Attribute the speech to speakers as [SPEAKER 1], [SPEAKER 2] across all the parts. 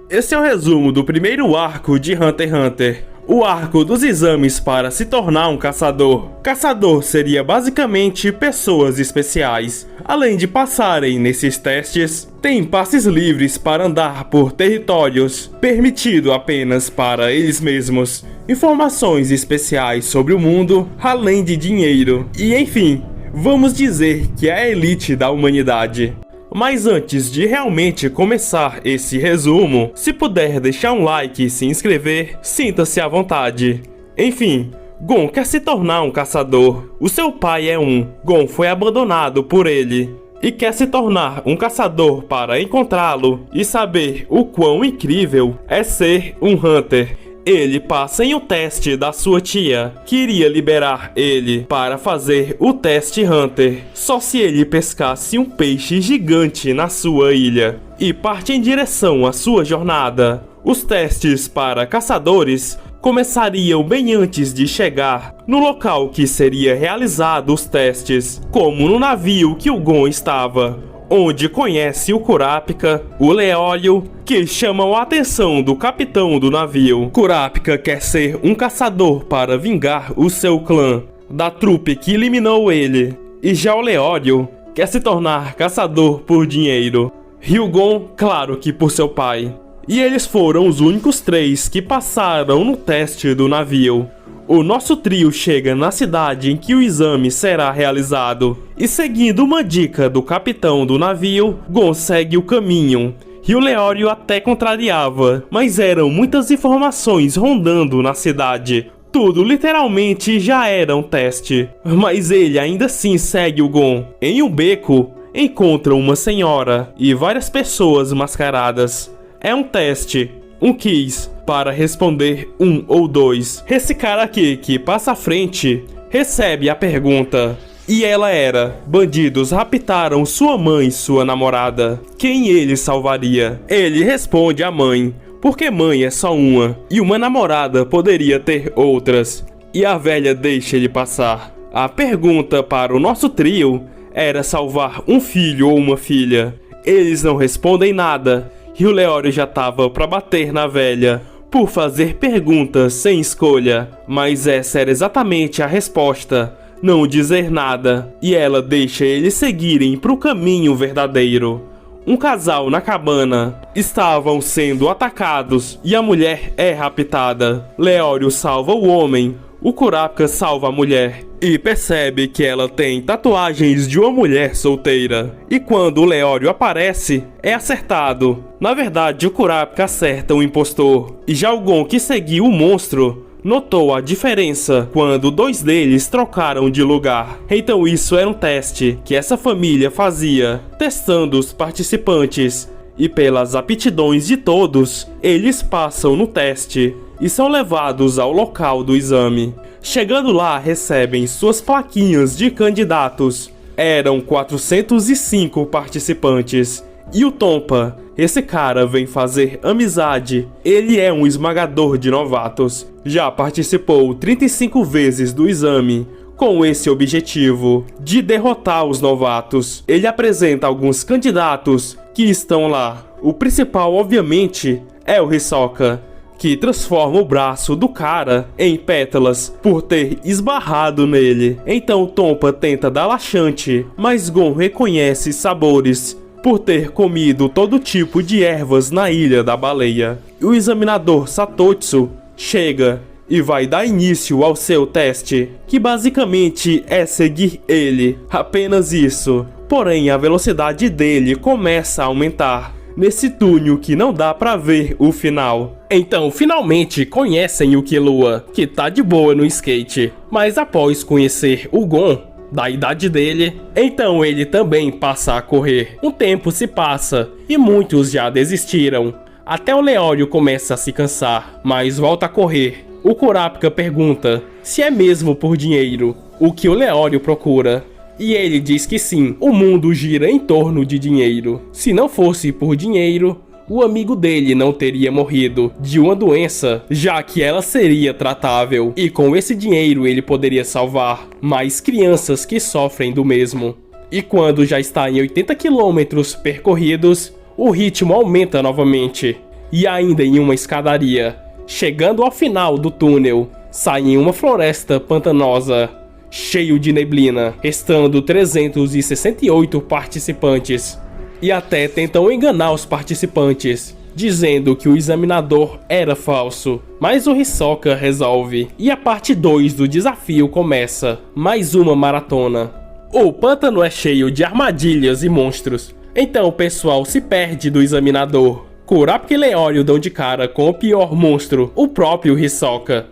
[SPEAKER 1] Esse é o resumo do primeiro arco de Hunter x Hunter. O arco dos exames para se tornar um caçador. Caçador seria basicamente pessoas especiais. Além de passarem nesses testes, tem passes livres para andar por territórios, permitido apenas para eles mesmos. Informações especiais sobre o mundo, além de dinheiro. E enfim, vamos dizer que é a elite da humanidade. Mas antes de realmente começar esse resumo, se puder deixar um like e se inscrever, sinta-se à vontade. Enfim, Gon quer se tornar um caçador. O seu pai é um. Gon foi abandonado por ele. E quer se tornar um caçador para encontrá-lo e saber o quão incrível é ser um Hunter. Ele passa em um teste da sua tia, que iria liberar ele para fazer o teste Hunter, só se ele pescasse um peixe gigante na sua ilha, e parte em direção à sua jornada. Os testes para caçadores começariam bem antes de chegar no local que seria realizado os testes, como no navio que o Gon estava, onde conhece o Kurapika, o Leório, que chamam a atenção do capitão do navio. Kurapika quer ser um caçador para vingar o seu clã, da trupe que eliminou ele. E já o Leório quer se tornar caçador por dinheiro. Ryugon, claro que por seu pai. E eles foram os únicos 3 que passaram no teste do navio. O nosso trio chega na cidade em que o exame será realizado, e seguindo uma dica do capitão do navio, Gon segue o caminho. E o Leório até contrariava, mas eram muitas informações rondando na cidade. Tudo literalmente já era um teste, mas ele ainda assim segue o Gon. Em um beco, encontra uma senhora e várias pessoas mascaradas. É um teste, um quiz, para responder 1 ou 2. Esse cara aqui que passa à frente recebe a pergunta. E ela era: bandidos raptaram sua mãe e sua namorada. Quem ele salvaria? Ele responde a mãe, porque mãe é só uma, e uma namorada poderia ter outras. E a velha deixa ele passar. A pergunta para o nosso trio era salvar um filho ou uma filha. Eles não respondem nada. E o Leório já tava pra bater na velha por fazer perguntas sem escolha. Mas essa era exatamente a resposta: não dizer nada. E ela deixa eles seguirem pro caminho verdadeiro. Um casal na cabana estavam sendo atacados e a mulher é raptada. Leório salva o homem. O Kurapika salva a mulher e percebe que ela tem tatuagens de uma mulher solteira. E quando o Leório aparece, é acertado. Na verdade, o Kurapika acerta o impostor. E já o Gon, que seguiu o monstro, notou a diferença quando 2 deles trocaram de lugar. Então isso era um teste que essa família fazia, testando os participantes. E pelas aptidões de todos, eles passam no teste e são levados ao local do exame. Chegando lá, recebem suas plaquinhas de candidatos. Eram 405 participantes. E o Tompa, esse cara vem fazer amizade. Ele é um esmagador de novatos. Já participou 35 vezes do exame, com esse objetivo de derrotar os novatos. Ele apresenta alguns candidatos que estão lá. O principal, obviamente, é o Hisoka, que transforma o braço do cara em pétalas por ter esbarrado nele. Então Tompa tenta dar laxante, mas Gon reconhece sabores por ter comido todo tipo de ervas na Ilha da Baleia. O examinador Satotsu chega e vai dar início ao seu teste, que basicamente é seguir ele, apenas isso. Porém, a velocidade dele começa a aumentar nesse túnel que não dá pra ver o final. Então, finalmente conhecem o Killua, que tá de boa no skate. Mas após conhecer o Gon, da idade dele, então ele também passa a correr. Um tempo se passa e muitos já desistiram. Até o Leório começa a se cansar, mas volta a correr. O Kurapika pergunta se é mesmo por dinheiro o que o Leório procura. E ele diz que sim, o mundo gira em torno de dinheiro. Se não fosse por dinheiro, o amigo dele não teria morrido de uma doença, já que ela seria tratável. E com esse dinheiro ele poderia salvar mais crianças que sofrem do mesmo. E quando já está em 80 km percorridos, o ritmo aumenta novamente.
[SPEAKER 2] e ainda em uma escadaria. Chegando ao final do túnel, saem em uma floresta pantanosa, cheio de neblina, restando 368 participantes. E até tentam enganar os participantes, dizendo que o examinador era falso. Mas o Hisoka resolve, e a parte 2 do desafio começa. Mais uma maratona. O pântano é cheio de armadilhas e monstros, então o pessoal se perde do examinador. Kurapika e Leório dão de cara com o pior monstro, o próprio Hisoka.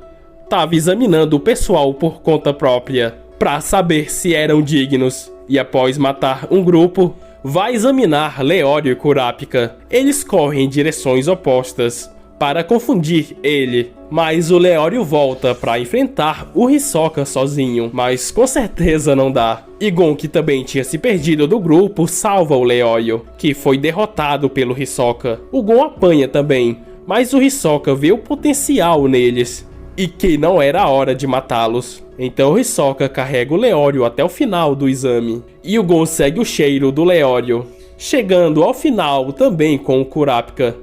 [SPEAKER 2] Tava examinando o pessoal por conta própria, pra saber se eram dignos, e após matar um grupo, vai examinar Leório e Kurapika. Eles correm em direções opostas para confundir ele, mas o Leório volta para enfrentar o Hisoka sozinho, mas com certeza não dá. E Gon, que também tinha se perdido do grupo, salva o Leório, que foi derrotado pelo Hisoka. O Gon apanha também, mas o Hisoka vê o potencial neles e que não era a hora de matá-los. Então o Hisoka carrega o Leório até o final do exame, e o Gon segue o cheiro do Leório, chegando ao final também com o Kurapika.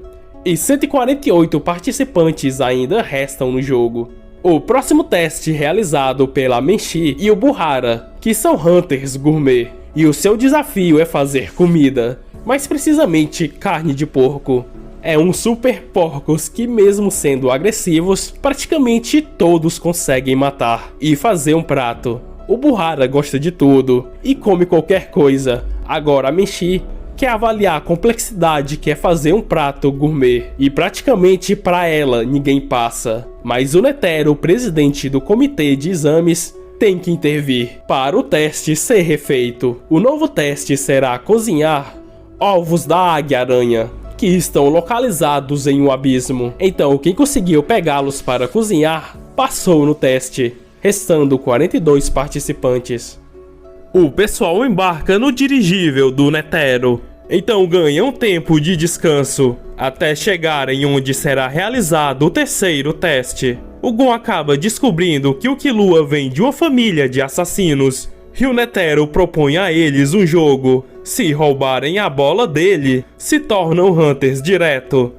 [SPEAKER 2] E 148 participantes ainda restam no jogo. O próximo teste realizado pela Menchi e o Buhara, que são Hunters Gourmet, e o seu desafio é fazer comida, mais precisamente carne de porco. É um super porcos que, mesmo sendo agressivos, praticamente todos conseguem matar e fazer um prato. O Buhara gosta de tudo e come qualquer coisa. Agora a Menchi quer avaliar a complexidade que é fazer um prato gourmet, e praticamente para ela ninguém passa. Mas o Netero, o presidente do comitê de exames, tem que intervir para o teste ser refeito. O novo teste será cozinhar ovos da águia-aranha, que estão localizados em um abismo. Então quem conseguiu pegá-los para cozinhar passou no teste, restando 42 participantes. O pessoal embarca no dirigível do Netero, então ganha um tempo de descanso até chegarem onde será realizado o terceiro teste. O Gon acaba descobrindo que o Killua vem de uma família de assassinos, e o Netero propõe a eles um jogo. Se roubarem a bola dele, se tornam Hunters direto.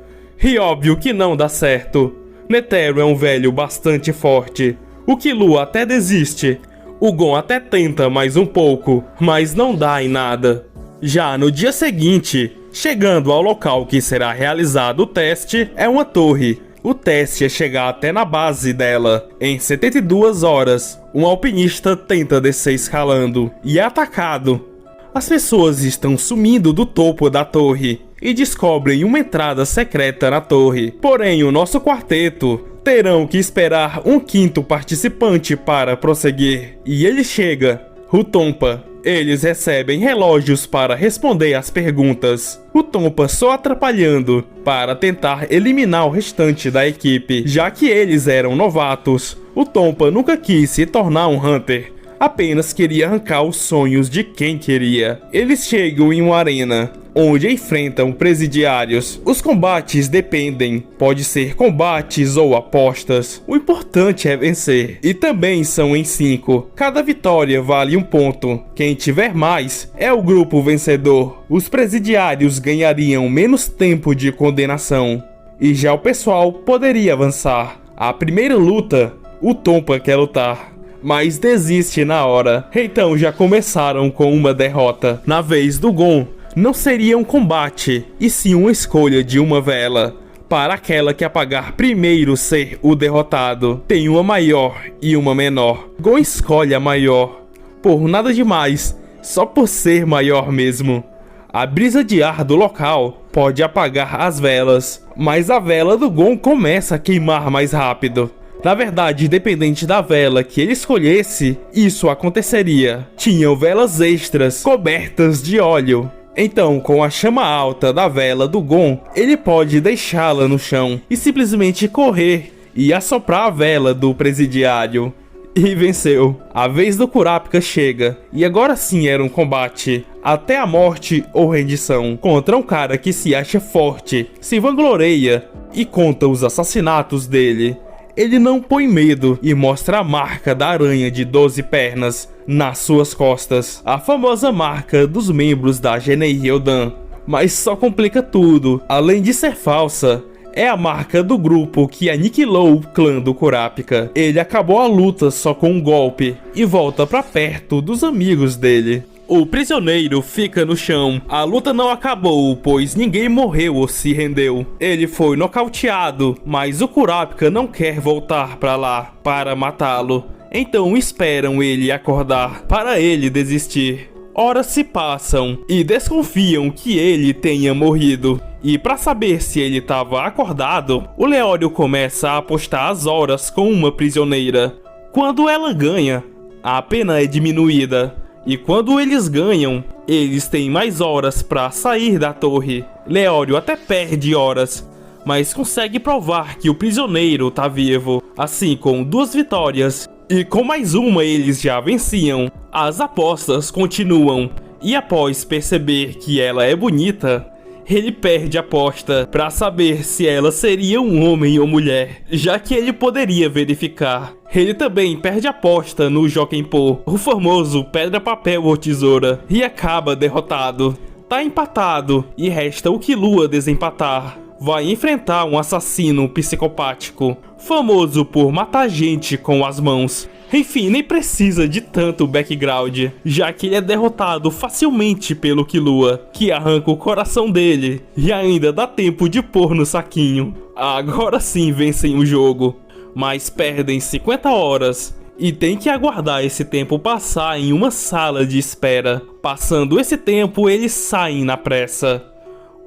[SPEAKER 2] E óbvio que não dá certo. Netero é um velho bastante forte. O Killua até desiste. O Gon até tenta mais um pouco, mas não dá em nada. Já no dia seguinte, chegando ao local que será realizado o teste, é uma torre. O teste é chegar até na base dela. Em 72 horas, um alpinista tenta descer escalando e é atacado. As pessoas estão sumindo do topo da torre e descobrem uma entrada secreta na torre. Porém, o nosso quarteto terão que esperar um quinto participante para prosseguir. E ele chega, o Tompa. Eles recebem relógios para responder às perguntas. O Tompa só atrapalhando para tentar eliminar o restante da equipe, já que eles eram novatos. O Tompa nunca quis se tornar um Hunter, apenas queria arrancar os sonhos de quem queria. Eles chegam em uma arena, onde enfrentam presidiários. Os combates dependem, pode ser combates ou apostas. O importante é vencer. E também são em 5. Cada vitória vale 1 ponto. Quem tiver mais é o grupo vencedor. Os presidiários ganhariam menos tempo de condenação, e já o pessoal poderia avançar. A primeira luta, o Tompa quer lutar, mas desiste na hora. Então já começaram com uma derrota. Na vez do Gon, não seria um combate, e sim uma escolha de uma vela, para aquela que apagar primeiro ser o derrotado. Tem uma maior e uma menor. Gon escolhe a maior, por nada demais, só por ser maior mesmo. A brisa de ar do local pode apagar as velas, mas a vela do Gon começa a queimar mais rápido. Na verdade, independente da vela que ele escolhesse, isso aconteceria. Tinham velas extras cobertas de óleo. Então, com a chama alta da vela do Gon, ele pode deixá-la no chão e simplesmente correr e assoprar a vela do presidiário. E venceu. A vez do Kurapika chega, e agora sim era um combate até a morte ou rendição contra um cara que se acha forte, se vangloria e conta os assassinatos dele. Ele não põe medo e mostra a marca da aranha de 12 pernas nas suas costas, a famosa marca dos membros da Genei Ryodan. Mas só complica tudo. Além de ser falsa,
[SPEAKER 1] é a marca do grupo que aniquilou o clã do Kurapika. Ele acabou a luta só com um golpe e volta pra perto dos amigos dele. O prisioneiro fica no chão. A luta não acabou, pois ninguém morreu ou se rendeu. Ele foi nocauteado, mas o Kurapika não quer voltar pra lá para matá-lo. Então esperam ele acordar para ele desistir. Horas se passam e desconfiam que ele tenha morrido. E para saber se ele estava acordado, o Leório começa a apostar as horas com uma prisioneira. Quando ela ganha, a pena é diminuída. E quando eles ganham, eles têm mais horas para sair da torre. Leório até perde horas, mas consegue provar que o prisioneiro tá vivo. Assim, com 2 vitórias e com mais uma eles já venciam. As apostas continuam e após perceber que ela é bonita, ele perde a aposta para saber se ela seria um homem ou mulher, já que ele poderia verificar. Ele também perde a aposta no Jokenpô, o famoso pedra, papel ou tesoura, e acaba derrotado. Tá empatado e resta o Killua desempatar. Vai enfrentar um assassino psicopático, famoso por matar gente com as mãos. Enfim, nem precisa de tanto background, já que ele é derrotado facilmente pelo Killua, que arranca o coração dele e ainda dá tempo de pôr no saquinho. Agora sim vencem o jogo, mas perdem 50 horas e tem que aguardar esse tempo passar em uma sala de espera. Passando esse tempo, eles saem na pressa.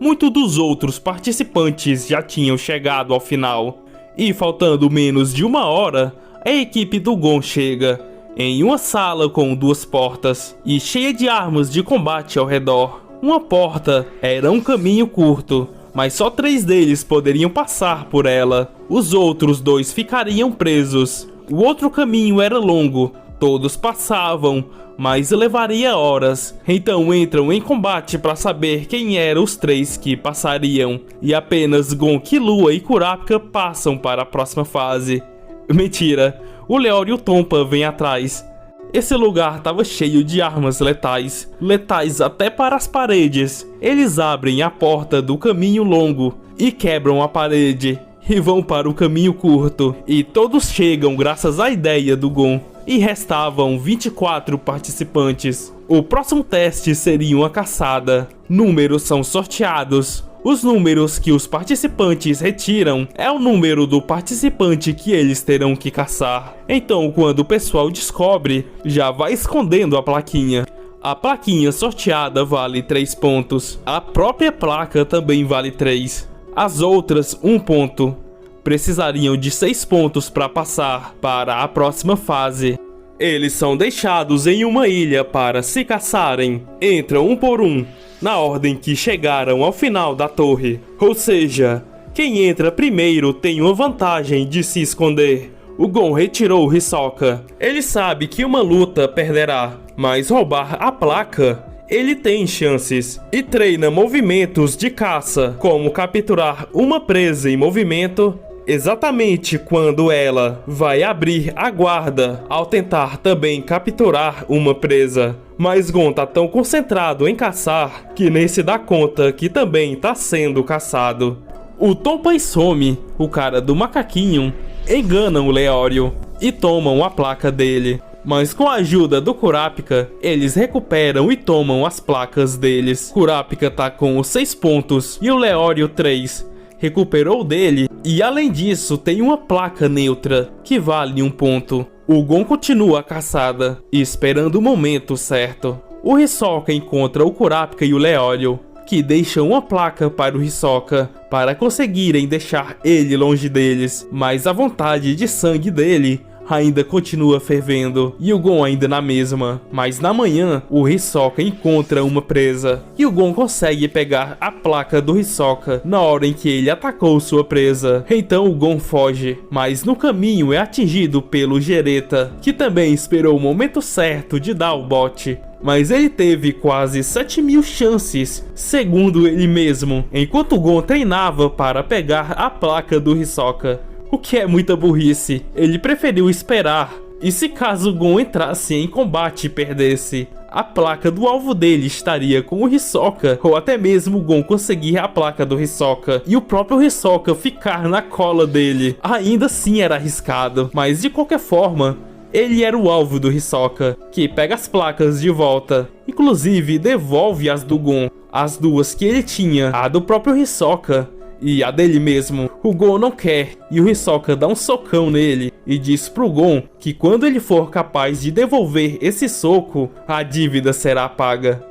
[SPEAKER 1] Muitos dos outros participantes já tinham chegado ao final, e faltando menos de 1 hora, a equipe do Gon chega em uma sala com 2 portas e cheia de armas de combate ao redor. Uma porta era um caminho curto, mas só 3 deles poderiam passar por ela. Os outros 2 ficariam presos. O outro caminho era longo, todos passavam, mas levaria horas. Então entram em combate para saber quem eram os 3 que passariam. E apenas Gon, Killua e Kurapika passam para a próxima fase. Mentira, o Leório e o Tompa vêm atrás. Esse lugar estava cheio de armas letais, letais até para as paredes. Eles abrem a porta do caminho longo e quebram a parede e vão para o caminho curto. E todos chegam graças à ideia do Gon. E restavam 24 participantes. O próximo teste seria uma caçada. Números são sorteados. Os números que os participantes retiram é o número do participante que eles terão que caçar. Então, quando o pessoal descobre, já vai escondendo a plaquinha. A plaquinha sorteada vale 3 pontos. A própria placa também vale 3. As outras, 1 ponto. Precisariam de 6 pontos para passar para a próxima fase. Eles são deixados em uma ilha para se caçarem. Entram um por um, na ordem que chegaram ao final da torre. Ou seja, quem entra primeiro tem uma vantagem de se esconder. O Gon retirou Hisoka. Ele sabe que uma luta perderá, mas roubar a placa, ele tem chances. E treina movimentos de caça, como capturar uma presa em movimento exatamente quando ela vai abrir a guarda ao tentar também capturar uma presa. Mas Gon tá tão concentrado em caçar que nem se dá conta que também tá sendo caçado. O Tompa e Some, o cara do macaquinho, enganam o Leório e tomam a placa dele. Mas com a ajuda do Kurapika, eles recuperam e tomam as placas deles. Kurapika tá com os 6 pontos e o Leório 3. Recuperou dele e além disso tem uma placa neutra que vale 1 ponto. O Gon continua a caçada, esperando o momento certo. O Hisoka encontra o Kurapika e o Leório, que deixam uma placa para o Hisoka, para conseguirem deixar ele longe deles. Mas a vontade de sangue dele ainda continua fervendo, e o Gon ainda na mesma. Mas na manhã, o Hisoka encontra uma presa, e o Gon consegue pegar a placa do Hisoka na hora em que ele atacou sua presa. Então o Gon foge, mas no caminho é atingido pelo Jereta, que também esperou o momento certo de dar o bote. Mas ele teve quase 7.000 chances, segundo ele mesmo, enquanto o Gon treinava para pegar a placa do Hisoka. O que é muita burrice, ele preferiu esperar. E se caso Gon entrasse em combate e perdesse, a placa do alvo dele estaria com o Hisoka, ou até mesmo o Gon conseguir a placa do Hisoka e o próprio Hisoka ficar na cola dele. Ainda assim era arriscado, mas de qualquer forma, ele era o alvo do Hisoka, que pega as placas de volta, inclusive devolve as do Gon, as duas que ele tinha, a do próprio Hisoka e a dele mesmo. O Gon não quer, e o Hisoka dá um socão nele e diz pro Gon que quando ele for capaz de devolver esse soco, a dívida será paga.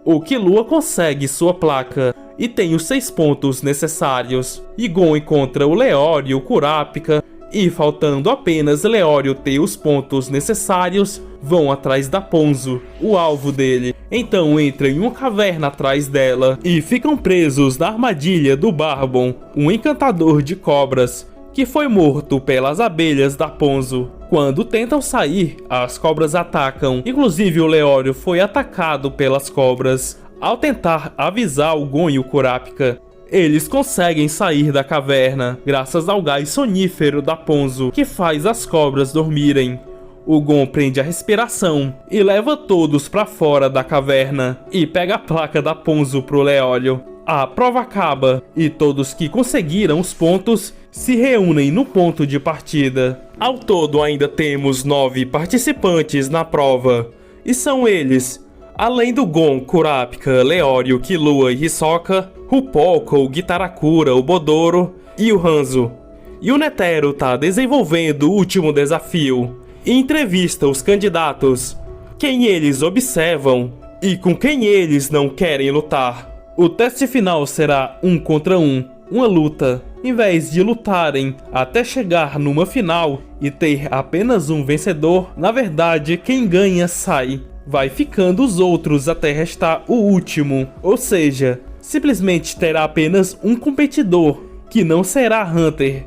[SPEAKER 1] O Killua consegue sua placa e tem os 6 pontos necessários, e Gon encontra o Leório e o Kurapika, e faltando apenas Leório ter os pontos necessários, vão atrás da Ponzo, o alvo dele. Então entram em uma caverna atrás dela e ficam presos na armadilha do Barbon, um encantador de cobras, que foi morto pelas abelhas da Ponzo. Quando tentam sair, as cobras atacam, inclusive o Leório foi atacado pelas cobras. Ao tentar avisar o Gon e o Kurapika, eles conseguem sair da caverna, graças ao gás sonífero da Ponzo, que faz as cobras dormirem. O Gon prende a respiração e leva todos pra fora da caverna e pega a placa da Ponzo pro Leório. A prova acaba e todos que conseguiram os pontos se reúnem no ponto de partida. Ao todo ainda temos 9 participantes na prova, e são eles: além do Gon, Kurapika, Leório, Killua e Hisoka, o Poco, o Gitarakura, o Bodoro e o Hanzo. E o Netero tá desenvolvendo o último desafio e entrevista os candidatos, quem eles observam e com quem eles não querem lutar. O teste final será 1 contra 1, uma luta, em vez de lutarem até chegar numa final e ter apenas um vencedor. Na verdade, quem ganha sai. Vai ficando os outros até restar o último, ou seja, simplesmente terá apenas um competidor, que não será Hunter.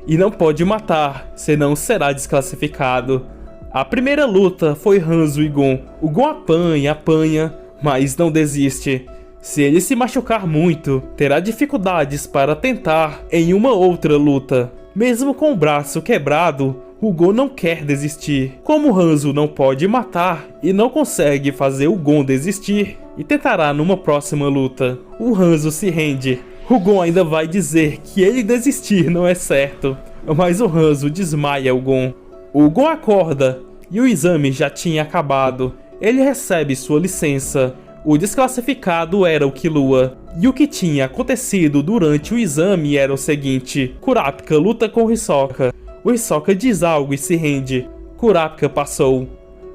[SPEAKER 1] E não pode matar, senão será desclassificado. A primeira luta foi Hanzo e Gon. O Gon apanha, mas não desiste. Se ele se machucar muito, terá dificuldades para tentar em uma outra luta. Mesmo com o braço quebrado, o Gon não quer desistir. Como Hanzo não pode matar e não consegue fazer o Gon desistir, e tentará numa próxima luta, o Hanzo se rende. O Gon ainda vai dizer que ele desistir não é certo, mas o Hanzo desmaia o Gon. O Gon acorda e o exame já tinha acabado. Ele recebe sua licença. O desclassificado era o Killua, e o que tinha acontecido durante o exame era o seguinte: Kurapika luta com o Hisoka. O Hisoka diz algo e se rende. Kurapika passou.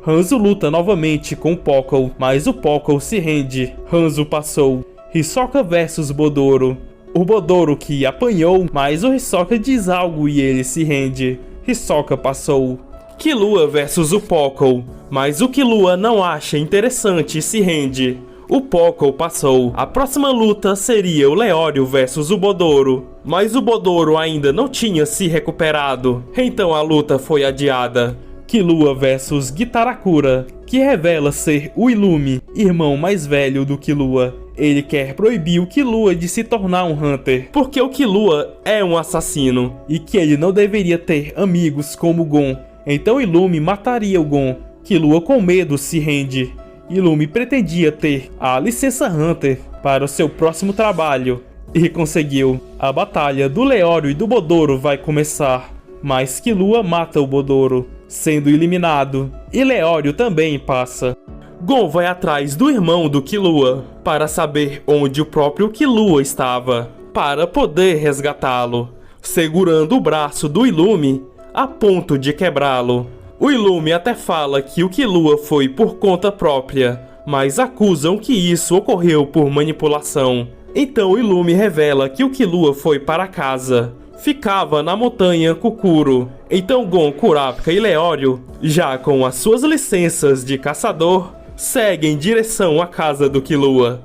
[SPEAKER 1] Hanzo luta novamente com o Poco, mas o Poco se rende. Hanzo passou. Hisoka vs Bodoro. O Bodoro que apanhou, mas o Hisoka diz algo e ele se rende. Hisoka passou. Killua vs o Poco, mas o Killua não acha interessante e se rende. O Poco passou. A próxima luta seria o Leório vs o Bodoro, mas o Bodoro ainda não tinha se recuperado, então a luta foi adiada. Killua vs Gitarakura, que revela ser o Illumi, irmão mais velho do Killua. Ele quer proibir o Killua de se tornar um Hunter, porque o Killua é um assassino, e que ele não deveria ter amigos como Gon. Então Illumi mataria o Gon. Killua com medo se rende. Illumi pretendia ter a licença Hunter para o seu próximo trabalho, e conseguiu. A batalha do Leório e do Bodoro vai começar, mas Killua mata o Bodoro, sendo eliminado, e Leório também passa. Gon vai atrás do irmão do Killua para saber onde o próprio Killua estava, para poder resgatá-lo, segurando o braço do Illumi a ponto de quebrá-lo. O Illumi até fala que o Killua foi por conta própria, mas acusam que isso ocorreu por manipulação. Então o Illumi revela que o Killua foi para casa. Ficava na montanha Kukuro. Então Gon, Kurapika e Leório, já com as suas licenças de caçador, seguem em direção à casa do Killua.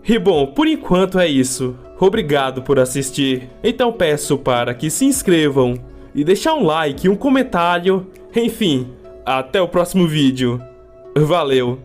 [SPEAKER 1] E bom, por enquanto é isso. Obrigado por assistir. Então peço para que se inscrevam e deixar um like e um comentário. Enfim, até o próximo vídeo. Valeu!